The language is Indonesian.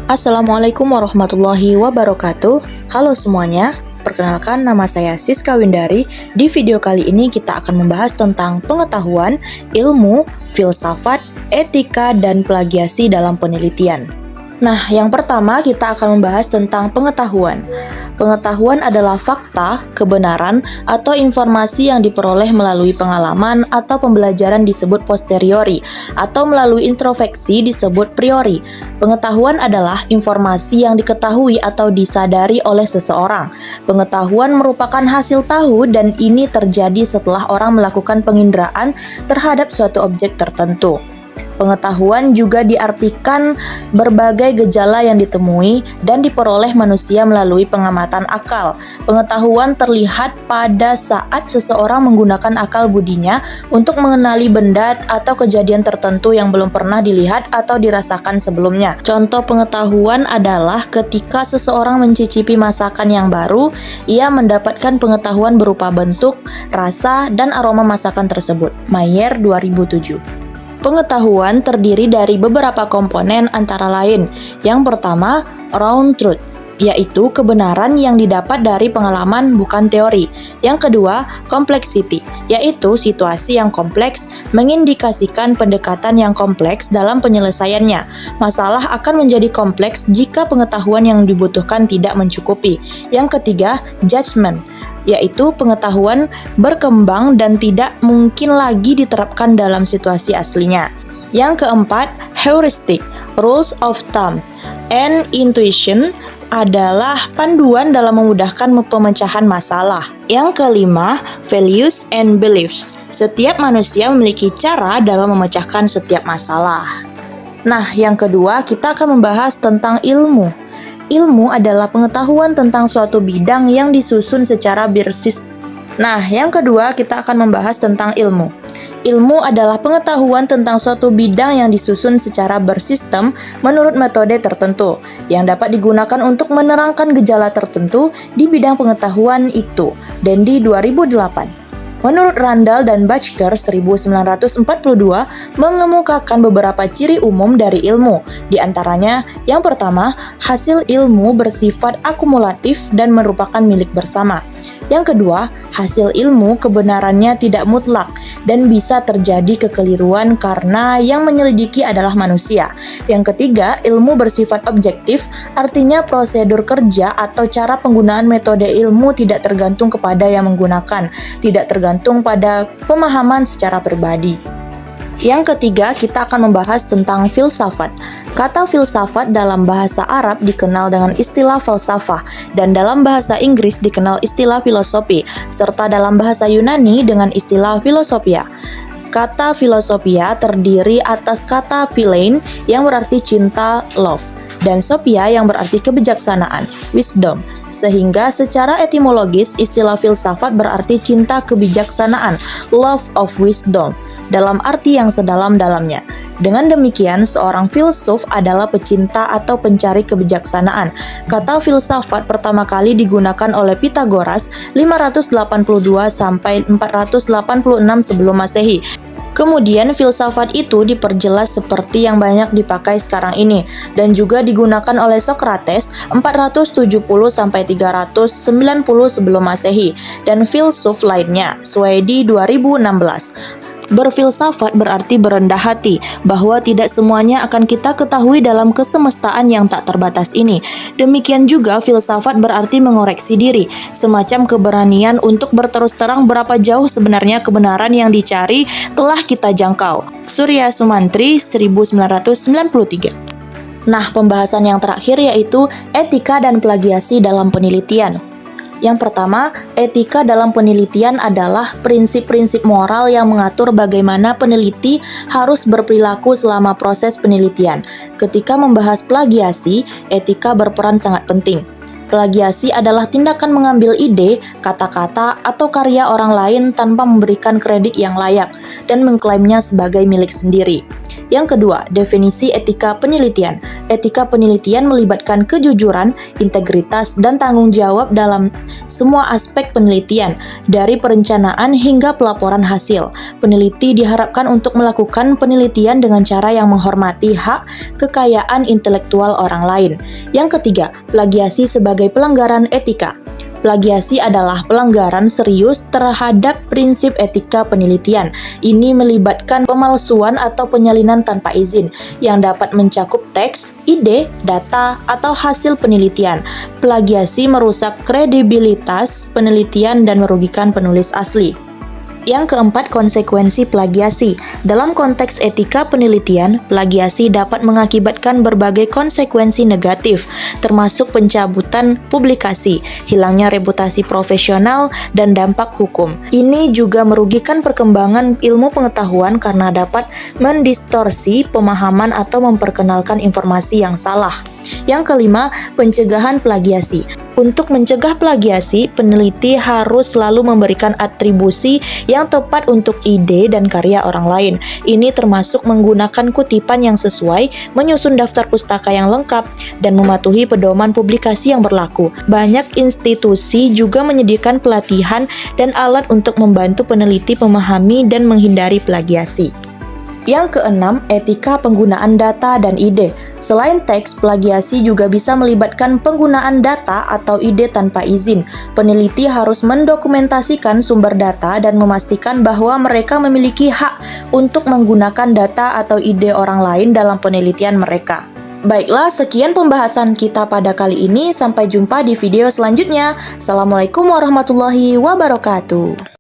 Assalamualaikum warahmatullahi wabarakatuh. Halo semuanya, perkenalkan nama saya Siska Windari. Di video kali ini kita akan membahas tentang pengetahuan, ilmu, filsafat, etika, dan plagiasi dalam penelitian. Nah, yang pertama kita akan membahas tentang pengetahuan. Pengetahuan adalah fakta, kebenaran, atau informasi yang diperoleh melalui pengalaman atau pembelajaran disebut posteriori, atau melalui introspeksi disebut priori. Pengetahuan adalah informasi yang diketahui atau disadari oleh seseorang. Pengetahuan merupakan hasil tahu dan ini terjadi setelah orang melakukan penginderaan terhadap suatu objek tertentu. Pengetahuan juga diartikan berbagai gejala yang ditemui dan diperoleh manusia melalui pengamatan akal. Pengetahuan terlihat pada saat seseorang menggunakan akal budinya untuk mengenali benda atau kejadian tertentu yang belum pernah dilihat atau dirasakan sebelumnya. Contoh pengetahuan adalah ketika seseorang mencicipi masakan yang baru, ia mendapatkan pengetahuan berupa bentuk, rasa, dan aroma masakan tersebut. Mayer 2007. Pengetahuan terdiri dari beberapa komponen antara lain. Yang pertama, raw truth, yaitu kebenaran yang didapat dari pengalaman bukan teori. Yang kedua, complexity, yaitu situasi yang kompleks mengindikasikan pendekatan yang kompleks dalam penyelesaiannya. Masalah akan menjadi kompleks jika pengetahuan yang dibutuhkan tidak mencukupi. Yang ketiga, judgment, yaitu pengetahuan berkembang dan tidak mungkin lagi diterapkan dalam situasi aslinya. Yang keempat, heuristic, rules of thumb, and intuition adalah panduan dalam memudahkan pemecahan masalah. Yang kelima, values and beliefs. Setiap manusia memiliki cara dalam memecahkan setiap masalah. Nah, yang kedua kita akan membahas tentang ilmu. Ilmu adalah pengetahuan tentang suatu bidang yang disusun secara bersistem. Nah, yang kedua kita akan membahas tentang ilmu. Ilmu adalah pengetahuan tentang suatu bidang yang disusun secara bersistem menurut metode tertentu, yang dapat digunakan untuk menerangkan gejala tertentu di bidang pengetahuan itu. Dendi 2008. Menurut Randall dan Butcher 1942 mengemukakan beberapa ciri umum dari ilmu. Di antaranya, yang pertama, hasil ilmu bersifat akumulatif dan merupakan milik bersama. Yang kedua, hasil ilmu kebenarannya tidak mutlak dan bisa terjadi kekeliruan karena yang menyelidiki adalah manusia. Yang ketiga, ilmu bersifat objektif, artinya prosedur kerja atau cara penggunaan metode ilmu tidak tergantung kepada yang menggunakan, tidak tergantung pada pemahaman secara pribadi. Yang ketiga, kita akan membahas tentang filsafat. Kata filsafat dalam bahasa Arab dikenal dengan istilah falsafah, dan dalam bahasa Inggris dikenal istilah filosofi, serta dalam bahasa Yunani dengan istilah filosofia. Kata filosofia terdiri atas kata philein yang berarti cinta, love, dan sophia yang berarti kebijaksanaan, wisdom. Sehingga secara etimologis istilah filsafat berarti cinta kebijaksanaan, love of wisdom, dalam arti yang sedalam-dalamnya. Dengan demikian, seorang filsuf adalah pecinta atau pencari kebijaksanaan. Kata filsafat pertama kali digunakan oleh Pythagoras 582 sampai 486 sebelum Masehi. Kemudian filsafat itu diperjelas seperti yang banyak dipakai sekarang ini dan juga digunakan oleh Socrates 470 sampai 390 sebelum Masehi dan filsuf lainnya, Swedi 2016. Berfilsafat berarti berendah hati, bahwa tidak semuanya akan kita ketahui dalam kesemestaan yang tak terbatas ini. Demikian juga filsafat berarti mengoreksi diri, semacam keberanian untuk berterus terang berapa jauh sebenarnya kebenaran yang dicari telah kita jangkau. Surya Sumantri 1993. Nah, pembahasan yang terakhir yaitu etika dan plagiasi dalam penelitian. Yang pertama, etika dalam penelitian adalah prinsip-prinsip moral yang mengatur bagaimana peneliti harus berperilaku selama proses penelitian. Ketika membahas plagiasi, etika berperan sangat penting. Plagiasi adalah tindakan mengambil ide, kata-kata, atau karya orang lain tanpa memberikan kredit yang layak dan mengklaimnya sebagai milik sendiri. Yang kedua, definisi etika penelitian. Etika penelitian melibatkan kejujuran, integritas, dan tanggung jawab dalam semua aspek penelitian, dari perencanaan hingga pelaporan hasil. Peneliti diharapkan untuk melakukan penelitian dengan cara yang menghormati hak kekayaan intelektual orang lain. Yang ketiga, plagiasi sebagai pelanggaran etika. Plagiasi adalah pelanggaran serius terhadap prinsip etika penelitian. Ini melibatkan pemalsuan atau penyalinan tanpa izin yang dapat mencakup teks, ide, data, atau hasil penelitian. Plagiasi merusak kredibilitas penelitian dan merugikan penulis asli. Yang keempat, konsekuensi plagiasi. Dalam konteks etika penelitian, plagiasi dapat mengakibatkan berbagai konsekuensi negatif, termasuk pencabutan publikasi, hilangnya reputasi profesional, dan dampak hukum. Ini juga merugikan perkembangan ilmu pengetahuan karena dapat mendistorsi pemahaman atau memperkenalkan informasi yang salah. Yang kelima, pencegahan plagiasi. Untuk mencegah plagiasi, peneliti harus selalu memberikan atribusi yang tepat untuk ide dan karya orang lain. Ini termasuk menggunakan kutipan yang sesuai, menyusun daftar pustaka yang lengkap, dan mematuhi pedoman publikasi yang berlaku. Banyak institusi juga menyediakan pelatihan dan alat untuk membantu peneliti memahami dan menghindari plagiasi. Yang keenam, etika penggunaan data dan ide. Selain teks, plagiasi juga bisa melibatkan penggunaan data atau ide tanpa izin. Peneliti harus mendokumentasikan sumber data dan memastikan bahwa mereka memiliki hak untuk menggunakan data atau ide orang lain dalam penelitian mereka. Baiklah, sekian pembahasan kita pada kali ini. Sampai jumpa di video selanjutnya. Assalamualaikum warahmatullahi wabarakatuh.